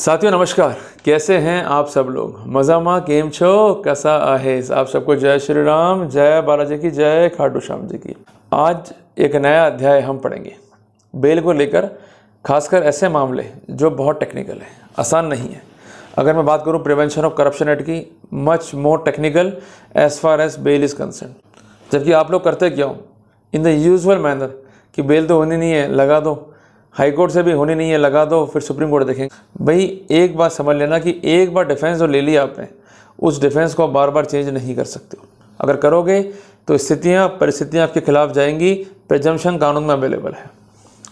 साथियों नमस्कार, कैसे हैं आप सब लोग। मजामा केम छो, कैसा आहेस। आप सबको जय श्री राम, जय बालाजी की, जय खाटू श्याम जी की। आज एक नया अध्याय हम पढ़ेंगे बेल को लेकर, खासकर ऐसे मामले जो बहुत टेक्निकल है, आसान नहीं है। अगर मैं बात करूं प्रिवेंशन ऑफ करप्शन एक्ट की, much more technical as far as bail is concern. जबकि आप लोग करते क्या हो इन द यूजुअल मैनर कि बेल तो होनी नहीं है, लगा दो, हाई कोर्ट से भी होनी नहीं है, लगा दो, फिर सुप्रीम कोर्ट देखेंगे। भाई एक बात समझ लेना कि एक बार डिफेंस जो ले लिया आपने, उस डिफेंस को आप बार बार चेंज नहीं कर सकते हो। अगर करोगे तो स्थितियाँ परिस्थितियाँ आपके खिलाफ जाएंगी। प्रिजम्पशन कानून में अवेलेबल है।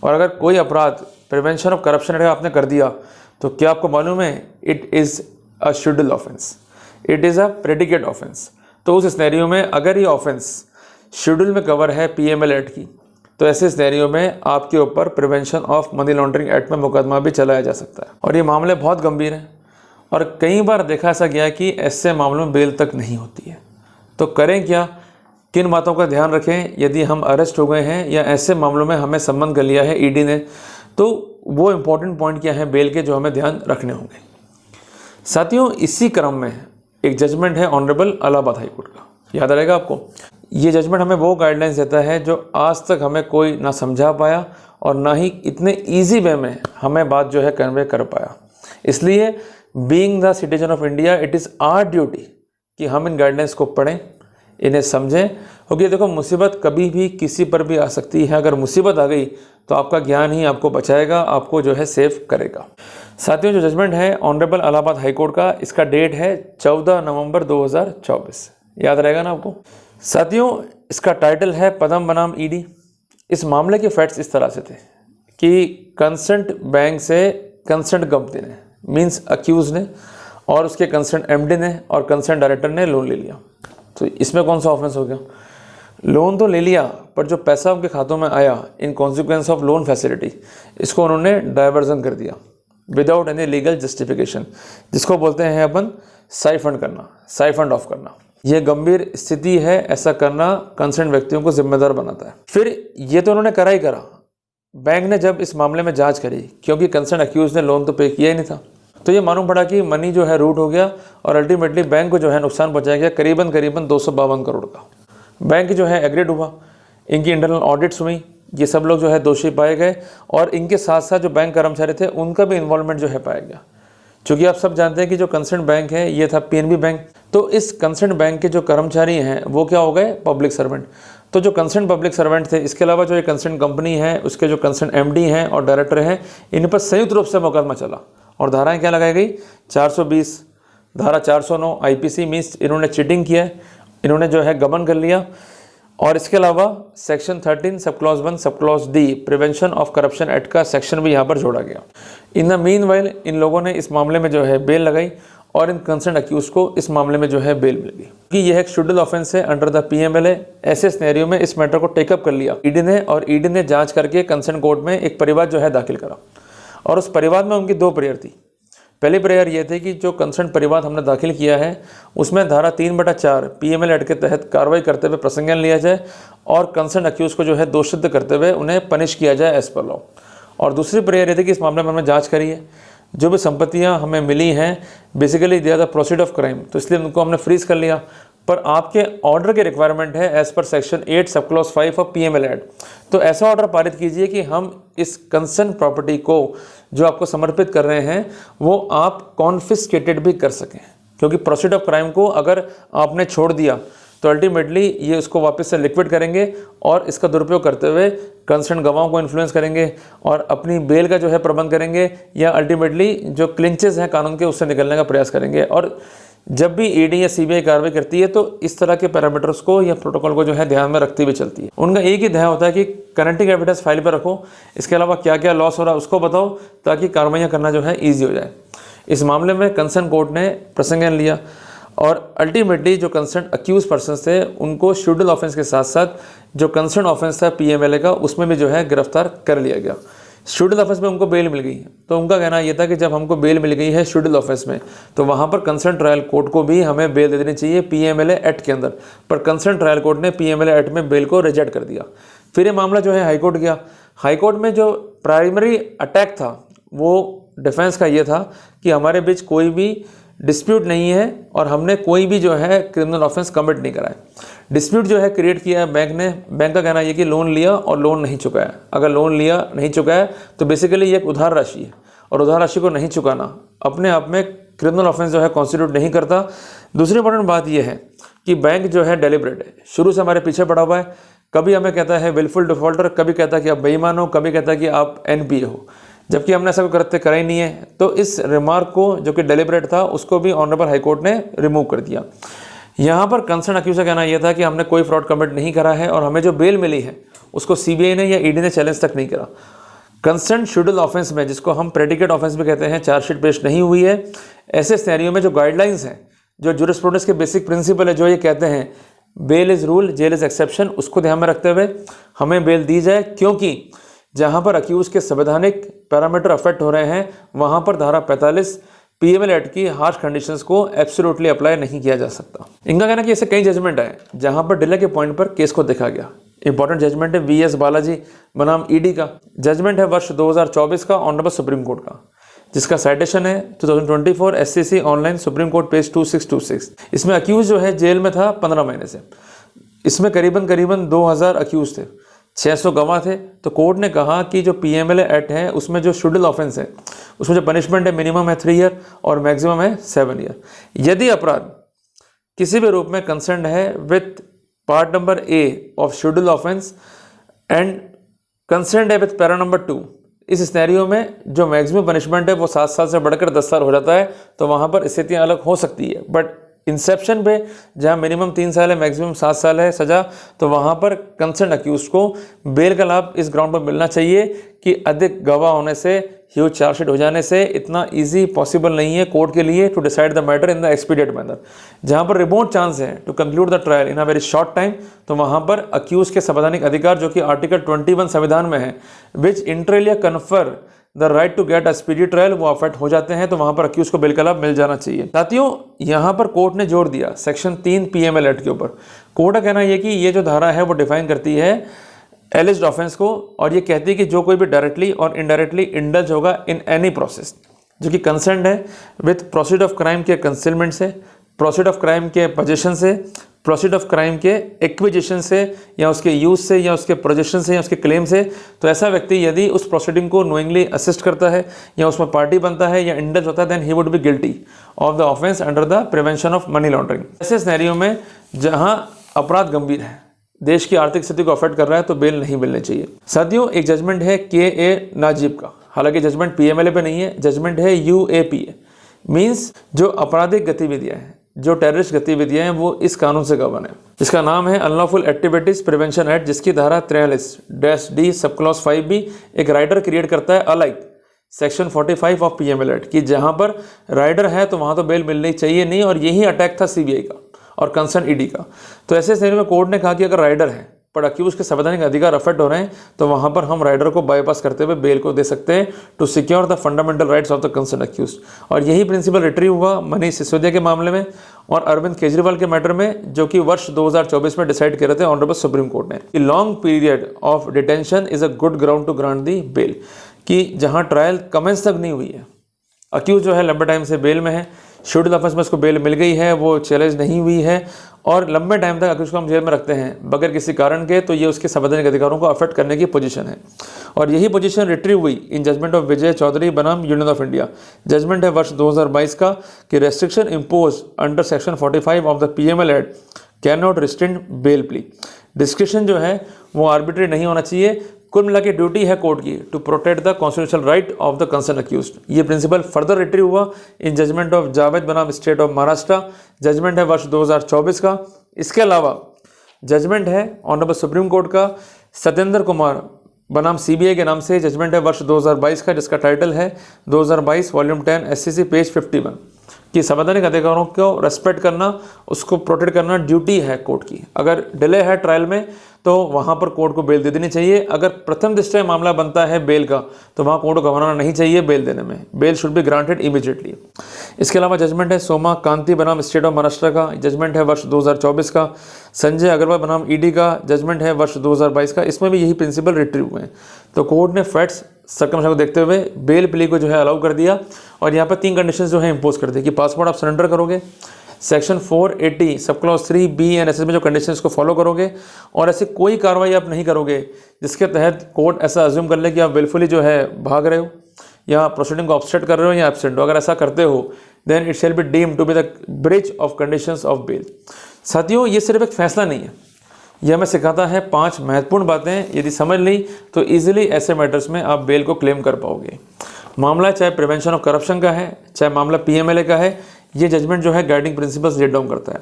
और अगर कोई अपराध प्रिवेंशन ऑफ करप्शन एक्ट आपने कर दिया तो क्या आपको मालूम है, it is a schedule offence, it is a predicate offence. तो उस स्नैरियो में अगर ये ऑफेंस शेड्यूल में कवर है पीएमएल एक्ट की, तो ऐसे सिनेरियो में आपके ऊपर prevention of money laundering act में मुकदमा भी चलाया जा सकता है। और ये मामले बहुत गंभीर हैं और कई बार देखा ऐसा गया कि ऐसे मामलों में बेल तक नहीं होती है। तो करें क्या, किन बातों का ध्यान रखें यदि हम अरेस्ट हो गए हैं या ऐसे मामलों में हमें सम्मन कर लिया है ईडी ने, तो वो इम्पोर्टेंट पॉइंट क्या है बेल के जो हमें ध्यान रखने होंगे। साथियों, इसी क्रम में एक जजमेंट है ऑनरेबल इलाहाबाद हाई कोर्ट का, याद रहेगा आपको। ये जजमेंट हमें वो गाइडलाइंस देता है जो आज तक हमें कोई ना समझा पाया और ना ही इतने इजी वे में हमें बात जो है कन्वे कर पाया। इसलिए being the citizen of India, it is our duty कि हम इन गाइडलाइंस को पढ़ें, इन्हें समझें। क्योंकि देखो, मुसीबत कभी भी किसी पर भी आ सकती है। अगर मुसीबत आ गई तो आपका ज्ञान ही आपको बचाएगा, आपको जो है सेव करेगा। साथियों, जो जजमेंट है ऑनरेबल इलाहाबाद हाई कोर्ट का, इसका डेट है 14 नवंबर 2024। याद रहेगा ना आपको। साथियों, इसका टाइटल है पदम बनाम ईडी। इस मामले के फैक्ट्स इस तरह से थे कि कंसर्न्ड बैंक से कंसर्न्ड कंपनी ने, मींस अक्यूज ने, और उसके कंसर्न्ड एमडी ने और कंसर्न्ड डायरेक्टर ने लोन ले लिया। तो इसमें कौन सा ऑफेंस हो गया। लोन तो ले लिया, पर जो पैसा उनके खातों में आया in consequence of loan facility, इसको उन्होंने डाइवर्जन कर दिया विदाउट एनी लीगल जस्टिफिकेशन, जिसको बोलते हैं अपन साइफंड करना, साइफंड ऑफ करना। यह गंभीर स्थिति है, ऐसा करना कंसर्न व्यक्तियों को जिम्मेदार बनाता है। फिर ये तो उन्होंने करा ही करा। बैंक ने जब इस मामले में जांच करी, क्योंकि कंसर्न अक्यूज ने लोन तो पे किया ही नहीं था, तो ये मालूम पड़ा कि मनी जो है रूट हो गया और अल्टीमेटली बैंक को जो है नुकसान पहुंचाया गया करीबन 252 करोड़ का। बैंक जो है एग्रीड हुआ, इनकी इंटरनल ऑडिट्स हुई, ये सब लोग जो है दोषी पाए गए और इनके साथ साथ जो बैंक कर्मचारी थे उनका भी इन्वॉल्वमेंट जो है पाया गया। क्योंकि आप सब जानते हैं कि जो कंसर्न बैंक है ये था पीएनबी बैंक। तो इस कंसर्न बैंक के जो कर्मचारी हैं वो क्या हो गए, पब्लिक सर्वेंट। तो जो कंसर्न पब्लिक सर्वेंट थे, इसके अलावा जो ये कंसर्न कंपनी है, उसके जो कंसर्न एमडी हैं और डायरेक्टर हैं, इन पर संयुक्त रूप से मुकदमा चला। और धाराएं क्या लगाई गई, 420, धारा 409 आईपीसी, मीन्स इन्होंने चीटिंग किया है, इन्होंने जो है गबन कर लिया। और इसके अलावा section 13 sub clause 1 sub clause D prevention of corruption act का सेक्शन भी यहाँ पर जोड़ा गया। In the mean while in लोगों ने इस मामले में जो है बेल लगाई और इन कंसर्न अक्यूज को इस मामले में जो है बेल मिल गई कि यह एक शेड्यूल ऑफेंस है अंडर द पीएमएलए। ऐसे सिनेरियो में इस मैटर को टेकअप कर लिया ईडी ने, और ईडी ने जांच करके कंसर्न कोर्ट में एक परिवाद जो है दाखिल करा। और उस परिवाद में उनकी दो प्रेयर थी। पहली प्रेयर ये थी कि जो कंसर्न परिवाद हमने दाखिल किया है उसमें धारा 3/4 पीएमएल एक्ट के तहत कार्रवाई करते हुए प्रसंज्ञान लिया जाए और कंसर्न अक्यूज को जो है दोषसिद्ध करते हुए उन्हें पनिश किया जाए एज पर लॉ। और दूसरी प्रेयर ये थी कि इस मामले में हमने जांच करी है, जो भी संपत्तियां हमें मिली हैं basically they are the proceed of crime, तो इसलिए उनको हमने फ्रीज कर लिया। पर आपके ऑर्डर की रिक्वायरमेंट है एज पर section 8 sub clause 5 of PML act. तो ऐसा ऑर्डर पारित कीजिए कि हम इस कंसर्न प्रॉपर्टी को जो आपको समर्पित कर रहे हैं वो आप कॉन्फिस्केटेड भी कर सकें। क्योंकि प्रोसीड ऑफ क्राइम को अगर आपने छोड़ दिया तो अल्टीमेटली ये उसको वापस से लिक्विड करेंगे और इसका दुरुपयोग करते हुए कंसर्न गवाहों को इन्फ्लुएंस करेंगे और अपनी बेल का जो है प्रबंध करेंगे, या अल्टीमेटली जो क्लिंचेस हैं कानून के उससे निकलने का प्रयास करेंगे। और जब भी ईडी या सीबीआई कार्रवाई करती है तो इस तरह के पैरामीटर्स को या प्रोटोकॉल को जो है ध्यान में रखती हुई चलती है। उनका एक ही ध्यान होता है कि कनेक्टिंग एविडेंस फाइल पर रखो, इसके अलावा क्या क्या लॉस हो रहा है उसको बताओ, ताकि कार्रवाइयाँ करना जो है ईजी हो जाए। इस मामले में कंसर्न कोर्ट ने प्रसंज्ञान लिया और अल्टीमेटली जो कंसर्न अक्यूज पर्सन थे उनको शेड्यूल ऑफेंस के साथ साथ जो कंसर्न ऑफेंस था पीएमएलए का उसमें भी जो है गिरफ्तार कर लिया गया। शेड्यूल ऑफेंस में उनको बेल मिल गई, तो उनका कहना यह था कि जब हमको बेल मिल गई है शेड्यूल ऑफेंस में तो वहाँ पर कंसर्न ट्रायल कोर्ट को भी हमें बेल दे देनी चाहिए पीएमएलए एक्ट के अंदर। पर कंसर्न ट्रायल कोर्ट ने पीएमएलए एक्ट में बेल को रिजेक्ट कर दिया। फिर ये मामला जो है हाईकोर्ट गया। हाईकोर्ट में जो प्राइमरी अटैक था वो डिफेंस का ये था कि हमारे बीच कोई भी डिस्प्यूट नहीं है और हमने कोई भी जो है क्रिमिनल ऑफेंस कमिट नहीं करा है। डिस्प्यूट जो है क्रिएट किया है बैंक ने। बैंक का कहना ये कि लोन लिया और लोन नहीं चुकाया। अगर लोन लिया नहीं चुकाया तो बेसिकली ये एक उधार राशि है और उधार राशि को नहीं चुकाना अपने आप में क्रिमिनल ऑफेंस जो है कॉन्स्टिट्यूट नहीं करता। दूसरी इंपॉर्टेंट बात यह है कि बैंक जो है डेलिब्रेट है, शुरू से हमारे पीछे पड़ा हुआ है। कभी हमें कहता है विलफुल डिफॉल्टर, कभी कहता है कि आप बेईमान हो, कभी कहता है कि आप एनपीए हो, जबकि हमने ऐसा करा ही नहीं है। तो इस रिमार्क को जो कि डेलिब्रेट था उसको भी ऑनरेबल हाईकोर्ट ने रिमूव कर दिया। यहाँ पर कंसर्न अक्यूज का कहना यह था कि हमने कोई फ्रॉड कमिट नहीं करा है और हमें जो बेल मिली है उसको सीबीआई ने या ईडी ने चैलेंज तक नहीं करा। कंसर्न शेड्यूल ऑफेंस में, जिसको हम प्रेडिकेट ऑफेंस भी कहते हैं, चार्जशीट पेश नहीं हुई है। ऐसे सिनेरियो में जो गाइडलाइंस हैं, जो जूरिस्प्रूडेंस के बेसिक प्रिंसिपल है, जो ये कहते हैं bail is rule jail is exception, उसको ध्यान में रखते हुए हमें बेल दी जाए, क्योंकि जहां पर अक्यूज के संवैधानिक पैरामीटर अफेक्ट हो रहे हैं वहां पर धारा 45 पीएमएल एक्ट की हार्श कंडीशंस को एब्सोल्युटली अप्लाई नहीं किया जा सकता। इनका कहना है कि ऐसे कई जजमेंट है जहां पर डिले के पॉइंट पर केस को देखा गया। इंपॉर्टेंट जजमेंट है वीएस बालाजी बनाम ईडी का जजमेंट है वर्ष 2024 का ऑनरेबल सुप्रीम कोर्ट का, जिसका साइटेशन है 2024 SCC online supreme court page 2626। इसमें अक्यूज जो है जेल में था 15 महीने से। इसमें करीबन 2000 अक्यूज थे, 600 गवाह थे। तो कोर्ट ने कहा कि जो पीएमएलए एक्ट है उसमें जो शेड्यूल ऑफेंस है उसमें जो पनिशमेंट है मिनिमम है 3 ईयर और मैक्सिमम है 7 ईयर। यदि अपराध किसी भी रूप में कंसर्न है with part number A of schedule offence and concern है विथ पैरा नंबर 2, इस सिनेरियो में जो मैक्सिमम पनिशमेंट है वो 7 साल से बढ़कर 10 साल हो जाता है। तो वहाँ पर स्थितियाँ अलग हो सकती है, बट इंसेप्शन पे जहाँ मिनिमम 3 साल है मैक्सिमम 7 साल है सज़ा, तो वहाँ पर कंसर्न अक्यूज को बेल का लाभ इस ग्राउंड पर मिलना चाहिए कि अधिक गवाह होने से, ह्यूज चार्जशीट हो जाने से इतना इजी पॉसिबल नहीं है कोर्ट के लिए to decide the matter in the expediate manner. जहाँ पर रिमोट चांस है to conclude the trial in a very short time, तो वहाँ पर अक्यूज के संवैधानिक अधिकार जो कि आर्टिकल 21 संविधान में है, which inter alia confer the right to get a speedy trial, वो अफेक्ट हो जाते हैं। तो वहां पर अक्यूज को बेल का लाभ मिल जाना चाहिए। साथियों, यहां पर कोर्ट ने जोर दिया सेक्शन 3 पीएमएल एक्ट के ऊपर। कोर्ट का कहना यह कि ये जो धारा है वो डिफाइन करती है एलिज्ड ऑफेंस को, और ये कहती है कि जो कोई भी डायरेक्टली और इनडायरेक्टली इंडल्ज होगा इन एनी प्रोसेस जो कि कंसर्न है विथ प्रोसीड ऑफ क्राइम के कंसीलमेंट से, प्रोसीड ऑफ क्राइम के पोजेशन से, प्रोसीड ऑफ क्राइम के एक्विजिशन से, या उसके यूज से, या उसके प्रोजेक्शन से, या उसके क्लेम से, तो ऐसा व्यक्ति यदि उस प्रोसीडिंग को नोइंगली असिस्ट करता है या उसमें पार्टी बनता है या इंडल्ज होता है, then he would be guilty of the offence under the prevention of money laundering. ऐसे सिनेरियो में जहां अपराध गंभीर है, देश की आर्थिक स्थिति को अफेक्ट कर रहा है, तो बेल नहीं मिलनी चाहिए। साथियों, एक जजमेंट है के नाजिब का, हालांकि जजमेंट पीएमएलए पे नहीं है, जजमेंट है यूएपीए, मीन्स जो आपराधिक गतिविधियां हैं, जो टेररिस्ट गतिविधियां हैं, वो इस कानून से गवर्न है। इसका नाम है अनलॉफुल एक्टिविटीज प्रिवेंशन एक्ट, जिसकी धारा 43-D सब क्लॉज 5B एक राइडर क्रिएट करता है alike section 45 of PML act की। जहां पर राइडर है तो वहां तो बेल मिलनी चाहिए नहीं, और यही अटैक था सीबीआई का और कंसर्न ईडी का। तो ऐसे स्थिति में कोर्ट ने कहा कि अगर राइडर है पर अक्यूज के संवैधानिक अधिकार अफेक्ट हो रहे हैं, तो वहां पर हम राइडर को बाईपास करते हुए बेल को दे सकते हैं to secure the fundamental rights of the concern accuse. और यही प्रिंसिपल रिट्रीव हुआ मनीष सिसोदिया के मामले में और अरविंद केजरीवाल के मैटर में, जो कि वर्ष 2024 में डिसाइड कर रहे थे ऑनरेबल सुप्रीम कोर्ट ने कि long period of detention is a good ground to grant the bail, कि जहां ट्रायल कमेंस तक नहीं हुई है, अक्यूज जो है लंबे टाइम से बेल में है, शेड्यूल ऑफेंस में उसको बेल मिल गई है, वो चैलेंज नहीं हुई है, और लंबे टाइम तक अक्यूज को हम जेल में रखते हैं बगैर किसी कारण के, तो ये उसके संवैधानिक अधिकारों को अफेक्ट करने की पोजीशन है। और यही पोजीशन रिट्रीव हुई इन जजमेंट ऑफ विजय चौधरी बनाम यूनियन ऑफ इंडिया। जजमेंट है वर्ष 2022 का कि restriction impose under section 45 of the PML act can not restrict bell plea. Description जो है वो आर्बिट्री नहीं होना चाहिए। कुल मिला के ड्यूटी है कोर्ट की to protect the constitutional right of the concern accused. ये प्रिंसिपल फर्दर रिट्रीव हुआ इन जजमेंट ऑफ जावेद बनाम स्टेट ऑफ महाराष्ट्र। जजमेंट है वर्ष 2024 का। इसके अलावा जजमेंट है ऑनरेबल सुप्रीम कोर्ट का सत्येंद्र कुमार बनाम सीबीआई के नाम से, जजमेंट है वर्ष 2022 का, जिसका टाइटल है 2022 वॉल्यूम 10 एससीसी पेज 51 कि संवैधानिक अधिकारों को रेस्पेक्ट करना, उसको प्रोटेक्ट करना ड्यूटी है कोर्ट की। अगर डिले है ट्रायल में तो वहाँ पर कोर्ट को बेल दे देनी चाहिए। अगर प्रथम दृष्टया मामला बनता है बेल का, तो वहाँ कोर्ट को घबराना नहीं चाहिए बेल देने में। Bail should be granted immediately. इसके अलावा जजमेंट है सोमा कांति बनाम स्टेट ऑफ महाराष्ट्र का, जजमेंट है वर्ष 2024 का। संजय अग्रवाल बनाम ईडी का, जजमेंट है वर्ष 2022 का। इसमें भी यही प्रिंसिपल रिट्रीव हुए हैं। तो कोर्ट ने फैक्ट्स सर्कमस्टेंस को देखते हुए बेल प्ली को जो है अलाउ कर दिया और यहाँ पर 3 कंडीशंस जो है इंपोज कर दी कि पासपोर्ट आप सरेंडर करोगे, section 480 sub clause 3B and SS में जो कंडीशंस को फॉलो करोगे और ऐसी कोई कार्रवाई आप नहीं करोगे जिसके तहत कोर्ट ऐसा अज्यूम कर ले कि आप विलफुली जो है भाग रहे हो या प्रोसीडिंग को ऑब्स्ट्रक्ट कर रहे हो या एब्सेंट हो। अगर ऐसा करते हो then it shall be deemed to be the breach of conditions of bail. साथियों, ये सिर्फ एक फैसला नहीं है, यह हमें सिखाता है 5 महत्वपूर्ण बातें, यदि समझ ली तो इजीली ऐसे मैटर्स में आप बेल को क्लेम कर पाओगे। मामला चाहे प्रिवेंशन ऑफ करप्शन का है, चाहे मामला PMLA का है, ये जजमेंट जो है गाइडिंग प्रिंसिपल्स लेट डाउन करता है।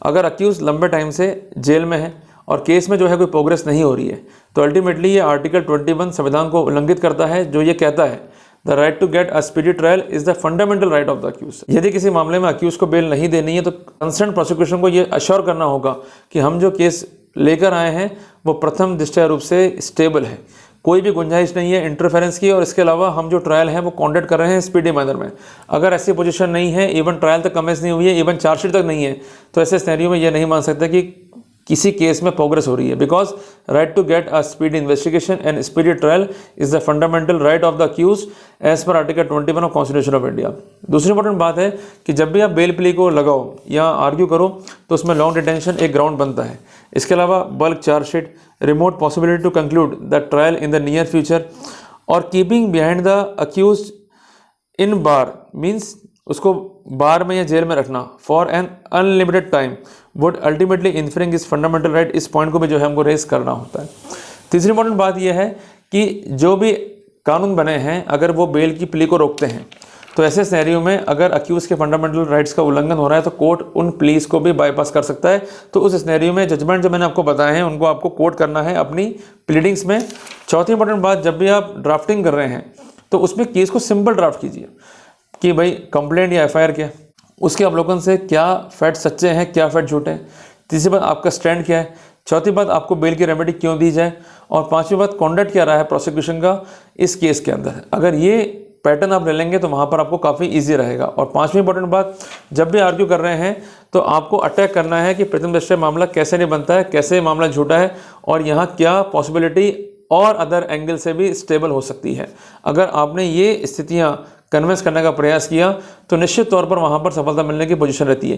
अगर अक्यूज लंबे टाइम से जेल में है और केस में जो है कोई प्रोग्रेस नहीं हो रही है तो अल्टीमेटली ये आर्टिकल 21 संविधान को उल्लंघित करता है, जो ये कहता है the right to get a speedy trial is the fundamental right of the accuse. यदि किसी मामले में अक्यूज को बेल नहीं देनी है तो कंसर्न प्रोसिक्यूशन को ये अश्योर करना होगा कि हम जो केस लेकर आए हैं वो प्रथम दृष्टया रूप से स्टेबल है, कोई भी गुंजाइश नहीं है इंटरफेरेंस की, और इसके अलावा हम जो ट्रायल है वो कॉन्डक्ट कर रहे हैं स्पीडी मैनर में। अगर ऐसी पोजीशन नहीं है, इवन ट्रायल तक कमेंस नहीं हुई है, इवन चार्जशीट तक नहीं है, तो ऐसे सिनेरियो में ये नहीं मान सकते कि किसी केस में प्रोग्रेस हो रही है, because right to get a speedy investigation and speedy trial is the fundamental right of the accuse as per article 21 of constitution of India. दूसरी इंपॉर्टेंट बात है कि जब भी आप बेल प्ली को लगाओ या आर्ग्यू करो तो उसमें लॉन्ग डिटेंशन एक ग्राउंड बनता है। इसके अलावा bulk chargesheet, remote possibility to conclude the trial in the near future और keeping behind the accused in bar means उसको बार में या जेल में रखना for an unlimited time would ultimately infringing इस फंडामेंटल राइट। इस पॉइंट को भी जो है हमको रेस करना होता है। तीसरी इंपॉर्टेंट बात यह है कि जो भी कानून बने हैं अगर वो बेल की प्ली को रोकते हैं तो ऐसे सिनेरियो में अगर अक्यूज के फंडामेंटल राइट्स का उल्लंघन हो रहा है तो कोर्ट उन प्लीज को भी बाईपास कर सकता है। तो उस सिनेरियो में जजमेंट जो मैंने आपको बताए हैं उनको आपको कोट करना है अपनी प्लीडिंग्स में। चौथी इंपॉर्टेंट बात, जब भी आप ड्राफ्टिंग कर रहे हैं तो उसमें केस को सिंपल ड्राफ्ट कीजिए कि भाई कंप्लेंट या FIR क्या, उसके अवलोकन से क्या फैक्ट सच्चे हैं, क्या फैक्ट झूठे हैं। तीसरी बात, आपका स्टैंड क्या है। चौथी बात, आपको बेल की रेमेडी क्यों दी जाए। और पांचवी बात, कॉन्डक्ट क्या रहा है प्रोसिक्यूशन का इस केस के अंदर। अगर ये पैटर्न आप ले लेंगे तो वहाँ पर आपको काफ़ी ईजी रहेगा। और पांचवी इंपॉर्टेंट बात, जब भी आर्ग्यू कर रहे हैं तो आपको अटैक करना है कि प्रथम दृष्टया मामला कैसे नहीं बनता है, कैसे मामला झूठा है और यहाँ क्या पॉसिबिलिटी और अदर एंगल से भी स्टेबल हो सकती है। अगर आपने ये स्थितियाँ कन्विंस करने का प्रयास किया तो निश्चित तौर पर वहाँ पर सफलता मिलने की पोजीशन रहती है।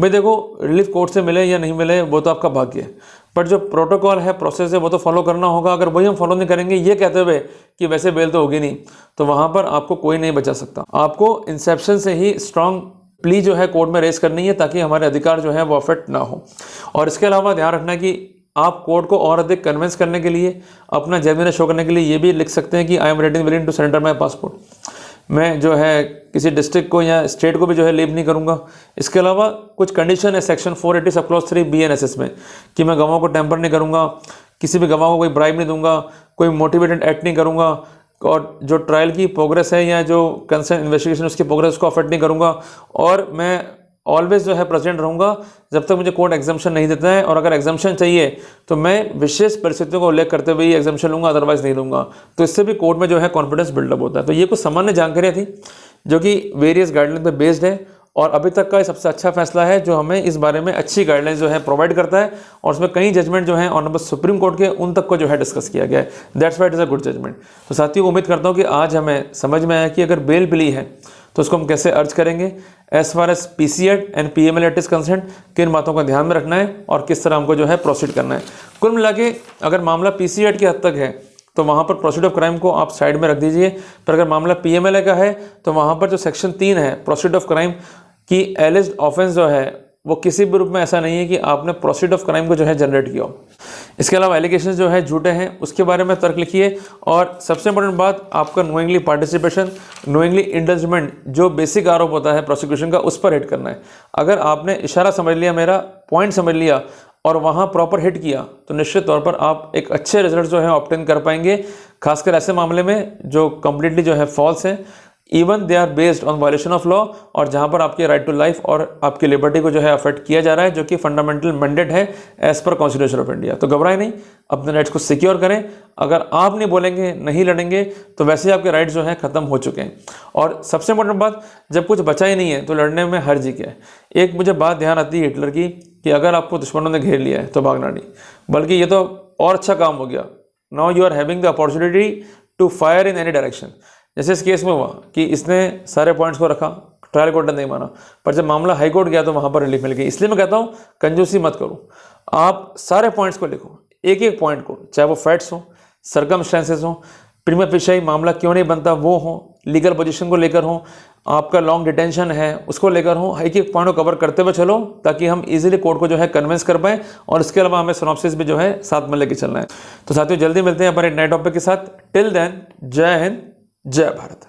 भाई देखो, रिलीफ कोर्ट से मिले या नहीं मिले वो तो आपका भाग्य है, बट जो प्रोटोकॉल है, प्रोसेस है, वो तो फॉलो करना होगा। अगर वही हम फॉलो नहीं करेंगे ये कहते हुए कि वैसे बेल तो होगी नहीं, तो वहाँ पर आपको कोई नहीं बचा सकता। आपको इंसेप्शन से ही स्ट्रॉन्ग प्ली जो है कोर्ट में रेस करनी है ताकि हमारे अधिकार जो है वो अफेक्ट ना हो। और इसके अलावा ध्यान रखना कि आप कोर्ट को और अधिक कन्विंस करने के लिए, अपना जेन्युइननेस शो करने के लिए ये भी लिख सकते हैं कि I am ready willing to surrender my passport. मैं जो है किसी डिस्ट्रिक्ट को या स्टेट को भी जो है लीव नहीं करूंगा। इसके अलावा कुछ कंडीशन है section 480 sub clause 3B and SS में कि मैं गवाह को टेम्पर नहीं करूंगा, किसी भी गवाह को कोई ब्राइब नहीं दूंगा, कोई मोटिवेटेड एक्ट नहीं करूंगा और जो ट्रायल की प्रोग्रेस है या जो कंसर्न इन्वेस्टिगेशन उसकी प्रोग्रेस को अफेक्ट नहीं करूंगा। और मैं ऑलवेज जो है प्रेजेंट रहूंगा जब तक मुझे कोर्ट एग्जाम्पशन नहीं देता है। और अगर एग्जाम्पशन चाहिए तो मैं विशेष परिस्थितियों को उल्लेख करते हुए एग्जाम्पशन लूंगा, अदरवाइज नहीं लूंगा। तो इससे भी कोर्ट में जो है कॉन्फिडेंस बिल्डअप होता है। तो ये कुछ सामान्य जानकारियाँ थी जो कि वेरियस गाइडलाइन पे बेस्ड है और अभी तक का सबसे अच्छा फैसला है जो हमें इस बारे में अच्छी गाइडलाइंस जो है प्रोवाइड करता है। और उसमें कई जजमेंट जो है ऑनरेबल सुप्रीम कोर्ट के उन तक को जो है डिस्कस किया गया है। That's why it is a good judgment. तो साथियों, उम्मीद करता हूँ कि आज हमें समझ में आया कि अगर बेल प्ली है तो उसको हम कैसे अर्ज करेंगे, as far as PC act and PMLA act is concern, किन बातों का ध्यान में रखना है और किस तरह हमको जो है प्रोसीड करना है। कुल मिला के अगर मामला PC एक्ट की हद तक है तो वहाँ पर प्रोसीड ऑफ क्राइम को आप साइड में रख दीजिए, पर अगर मामला PMLA का है तो वहाँ पर जो सेक्शन 3 है प्रोसीड ऑफ क्राइम की एलिज्ड ऑफेंस जो है वो किसी भी रूप में ऐसा नहीं है कि आपने प्रोसीड ऑफ क्राइम को जो है जनरेट किया हो। इसके अलावा एलिगेशन जो है झूठे हैं उसके बारे में तर्क लिखिए। और सबसे इंपॉर्टेंट बात, आपका नोइंगली पार्टिसिपेशन, नोइंगली इंडल्जमेंट जो बेसिक आरोप होता है प्रोसिक्यूशन का, उस पर हिट करना है। अगर आपने इशारा समझ लिया, मेरा पॉइंट समझ लिया और वहाँ प्रॉपर हिट किया तो निश्चित तौर पर आप एक अच्छे रिजल्ट जो है ऑब्टेन कर पाएंगे, खासकर ऐसे मामले में जो कम्प्लीटली जो है फॉल्स है, even they are based on violation of law और जहां पर आपके राइट टू लाइफ और आपकी लिबर्टी को जो है अफेक्ट किया जा रहा है, जो कि फंडामेंटल मैंडेट है as per constitution of India. तो घबराएं नहीं, अपने राइट्स को सिक्योर करें। अगर आप नहीं बोलेंगे, नहीं लड़ेंगे तो वैसे आपके राइट्स जो हैं खत्म हो चुके हैं। और सबसे इंपॉर्टेंट बात, जब कुछ बचा ही नहीं है तो लड़ने में हर्ज क्या है। एक मुझे बात ध्यान आती है हिटलर की कि अगर आपको दुश्मनों ने घेर लिया है तो भागना नहीं, बल्कि ये तो और अच्छा काम हो गया। Now you are having the opportunity to fire in any direction. जैसे इस केस में हुआ कि इसने सारे पॉइंट्स को रखा, ट्रायल कोर्ट ने नहीं माना, पर जब मामला हाई कोर्ट गया तो वहाँ पर रिलीफ मिल गई। इसलिए मैं कहता हूँ कंजूसी मत करो, आप सारे पॉइंट्स को लिखो, एक एक पॉइंट को, चाहे वो फैक्ट्स हो, सर्कमस्टेंसेस हो, प्रीमिया फेशियाई मामला क्यों नहीं बनता वो हो, लीगल पोजीशन को लेकर हो, आपका लॉन्ग डिटेंशन है उसको लेकर हो, एक एक पॉइंट को कवर करते हुए चलो ताकि हम इजीली कोर्ट को जो है कन्विंस कर पाएँ। और इसके अलावा हमें सिनॉप्सिस भी जो है साथ में लेके चलना है। तो साथियों जल्दी मिलते हैं हमारे नए टॉपिक के साथ। टिल देन जय हिंद, जय भारत।